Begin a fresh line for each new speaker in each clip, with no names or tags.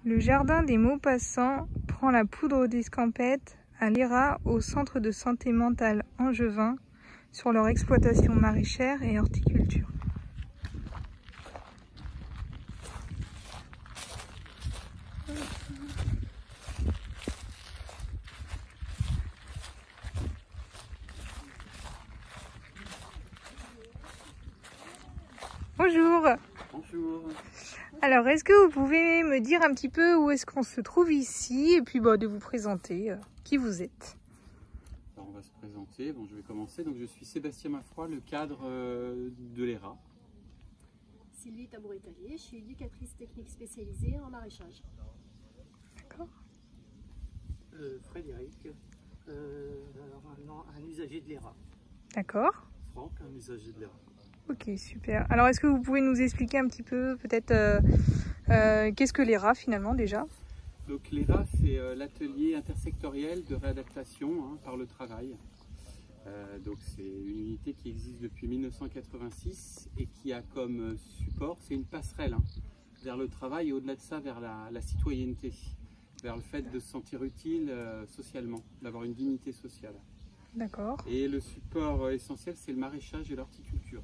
Le jardin des Maupassants prend la poudre d'escampette à l'ERA au centre de santé mentale angevin sur leur exploitation maraîchère et horticulture. Bonjour.
Bonjour.
Alors, est-ce que vous pouvez me dire un petit peu où est-ce qu'on se trouve ici et puis de vous présenter qui vous êtes?
Alors, on va se présenter. Bon, je vais commencer. Donc, je suis Sébastien Maffroy, le cadre de l'ERA.
Sylvie Tabouret-Tallier, je suis éducatrice technique spécialisée en maraîchage.
D'accord.
Frédéric, un usager de l'ERA.
D'accord.
Franck, un usager de l'ERA.
Ok, super. Alors, est-ce que vous pouvez nous expliquer un petit peu, peut-être, qu'est-ce que l'ERA finalement déjà?
Donc, l'ERA, c'est l'atelier intersectoriel de réadaptation par le travail. Donc, c'est une unité qui existe depuis 1986 et qui a comme support, c'est une passerelle vers le travail et au-delà de ça, vers la citoyenneté, vers le fait de se sentir utile socialement, d'avoir une dignité sociale.
D'accord.
Et le support essentiel, c'est le maraîchage et l'horticulture.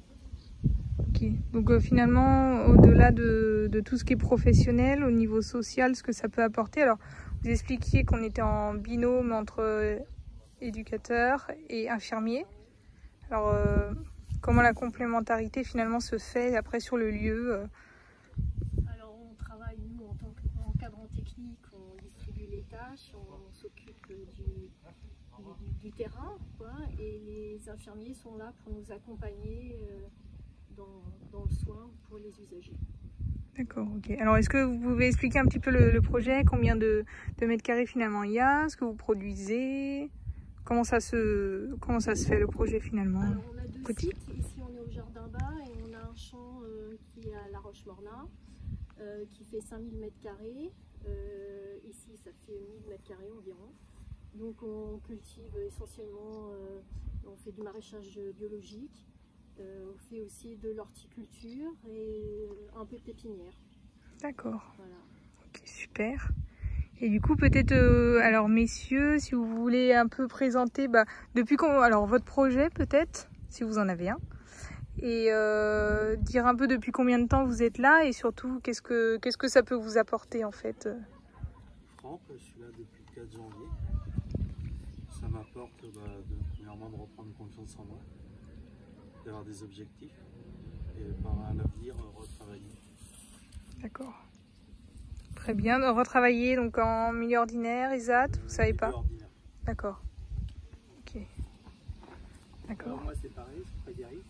Ok, donc finalement, au-delà de tout ce qui est professionnel, au niveau social, ce que ça peut apporter. Alors, vous expliquiez qu'on était en binôme entre éducateurs et infirmiers. Alors, comment la complémentarité finalement se fait après sur le lieu?
Alors on travaille, nous, en tant qu'encadrant technique, on distribue les tâches, on s'occupe du terrain, quoi, et les infirmiers sont là pour nous accompagner dans le soin pour les usagers.
D'accord, ok. Alors, est-ce que vous pouvez expliquer un petit peu le projet? Combien de mètres carrés finalement il y a? Ce que vous produisez? Comment ça se fait le projet finalement?
Alors, on a deux sites. Ici, on est au Jardin Bas et on a un champ qui est à La Roche-Morna qui fait 5000 m². Ici, ça fait 1000 m² environ. Donc, on cultive essentiellement, on fait du maraîchage biologique. On fait aussi de l'horticulture et un peu de pépinière.
D'accord.
Voilà.
Ok, super. Et du coup, peut-être, alors messieurs, si vous voulez un peu présenter, depuis quand, alors votre projet peut-être, si vous en avez un, et dire un peu depuis combien de temps vous êtes là et surtout qu'est-ce que ça peut vous apporter en fait.
Franck, je suis là depuis le 4 janvier. Ça m'apporte premièrement de reprendre confiance en moi, d'avoir des objectifs et par un avenir retravailler.
D'accord. Très bien. De retravailler donc en milieu ordinaire, ESAT, vous savez pas? D'accord. Ok. D'accord.
Moi c'est pareil, c'est Frédéric.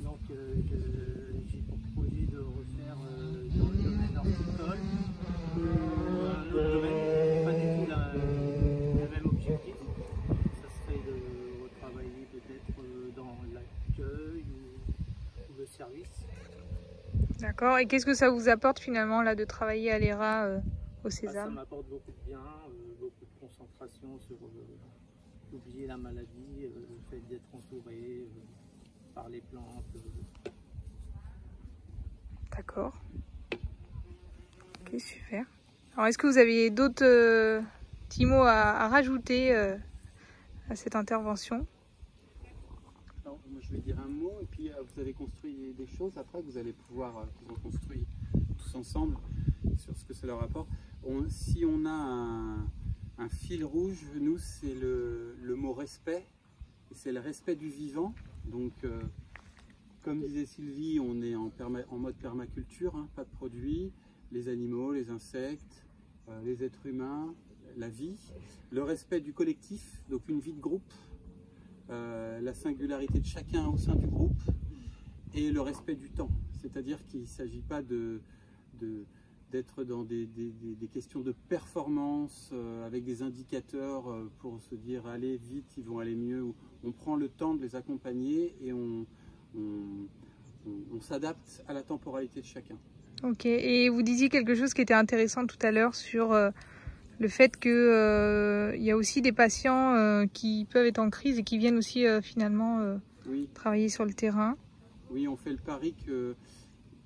Donc j'ai pour projet de refaire dans le domaine horticole un autre domaine, pas du tout le même objectif. Ça serait de retravailler peut-être dans l'accueil ou le service.
D'accord. Et qu'est-ce que ça vous apporte finalement là de travailler à l'ERA au Sésame?
Ça m'apporte beaucoup de bien, beaucoup de concentration sur oublier la maladie, le fait d'être entouré par les plantes.
D'accord. Ok, super. Alors, est-ce que vous avez d'autres petits mots à rajouter à cette intervention?
Alors, moi, je vais dire un mot et puis vous avez construit des choses après que vous allez pouvoir, qu'ils ont construit tous ensemble sur ce que ça leur apporte. Si on a un fil rouge, nous, c'est le mot respect, et c'est le respect du vivant. Donc, comme disait Sylvie, on est en mode permaculture, pas de produits, les animaux, les insectes, les êtres humains, la vie, le respect du collectif, donc une vie de groupe, la singularité de chacun au sein du groupe et le respect du temps. C'est-à-dire qu'il ne s'agit pas d'être dans des questions de performance avec des indicateurs pour se dire allez vite, ils vont aller mieux. On prend le temps de les accompagner et on s'adapte à la temporalité de chacun.
Ok, et vous disiez quelque chose qui était intéressant tout à l'heure sur le fait qu'il y a aussi des patients qui peuvent être en crise et qui viennent aussi finalement
Oui.
travailler sur le terrain.
Oui, on fait le pari qu'il ne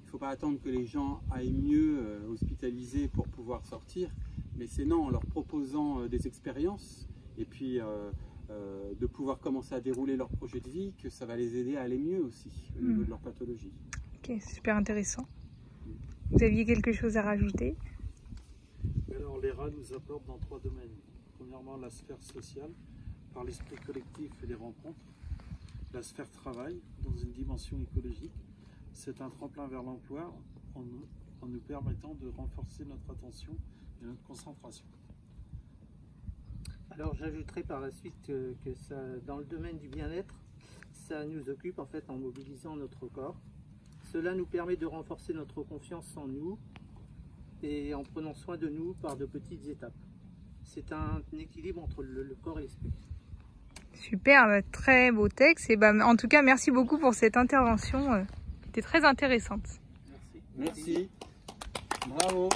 faut pas attendre que les gens aillent mieux hospitalisés pour pouvoir pouvoir sortir. Mais c'est non, en leur proposant des expériences et puis de pouvoir commencer à dérouler leur projet de vie, que ça va les aider à aller mieux aussi au niveau de leur pathologie.
Ok, super intéressant. Vous aviez quelque chose à rajouter?
Alors l'ERA nous apporte dans 3 domaines. Premièrement, la sphère sociale, par l'esprit collectif et les rencontres. La sphère travail, dans une dimension écologique. C'est un tremplin vers l'emploi en nous permettant de renforcer notre attention et notre concentration.
Alors j'ajouterai par la suite que ça, dans le domaine du bien-être, ça nous occupe en fait en mobilisant notre corps. Cela nous permet de renforcer notre confiance en nous et en prenant soin de nous par de petites étapes. C'est un équilibre entre le corps et l'esprit.
Super, très beau texte. Et en tout cas, merci beaucoup pour cette intervention qui était très intéressante.
Merci. Bravo.